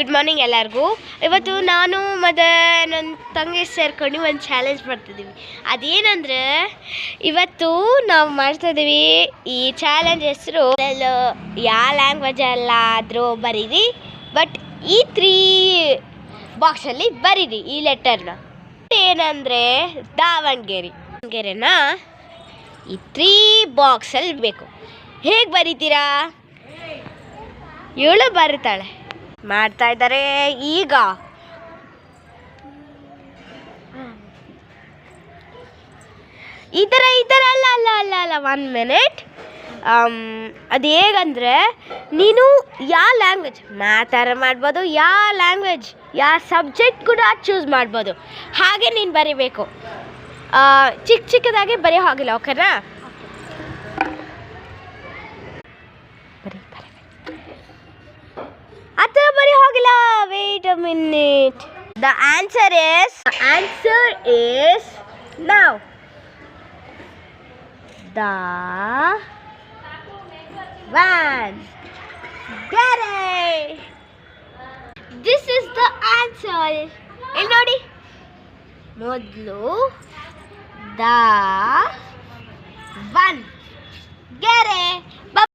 Good morning ಎಲ್ಲರಿಗೂ. ಇವತ್ತು ನಾನು ಮತ್ತು ನನ್ನ ತಂಗಿ ಸೇರ್ಕೊಂಡು ಒಂದು ಚಾಲೆಂಜ್ ಮಾಡ್ತಿದ್ದೀವಿ. ಅದೇನಂದರೆ ಇವತ್ತು ನಾವು ಮಾಡ್ತಾಯಿದ್ದೀವಿ ಈ ಚಾಲೆಂಜ್ ಹೆಸರು ಯಾವ ಲ್ಯಾಂಗ್ವೇಜಲ್ಲಾದರೂ ಬರೀರಿ, ಬಟ್ ಈ 3 ಬಾಕ್ಸಲ್ಲಿ ಬರೀರಿ ಈ ಲೆಟರ್ನ. ಏನಂದರೆ ದಾವಣಗೆರೆನ ಈ 3 ಬಾಕ್ಸಲ್ಲಿ ಬೇಕು. ಹೇಗೆ ಬರೀತೀರಾ? ಇವಳು ಬರೀತಾಳೆ. ಮಾಡ್ತಾ ಇದ್ದಾರೆ ಈಗ. ಈ ಥರ ಅಲ್ಲ 1 ಮಿನಿಟ್. ಅದು ಹೇಗಂದರೆ ನೀನು ಯಾವ ಲ್ಯಾಂಗ್ವೇಜ್ ಮಾತಾಡ ಮಾಡ್ಬೋದು, ಯಾವ ಲ್ಯಾಂಗ್ವೇಜ್ ಯಾವ ಸಬ್ಜೆಕ್ಟ್ ಕೂಡ ಚೂಸ್ ಮಾಡ್ಬೋದು. ಹಾಗೆ ನೀನು ಬರಿಬೇಕು. ಚಿಕ್ಕದಾಗಿ ಬರೆಯೋ ಹಾಗಿಲ್ಲ, ಓಕೆನಾ? ಆ ಥರ ಬರೆಯೋ ಹಾಗಿಲ್ಲ. Wait a minute. The answer is now. The one. Get it. This is the answer. ಇಲ್ಲಿ ನೋಡಿ, ಮೊದಲು the one. Get it.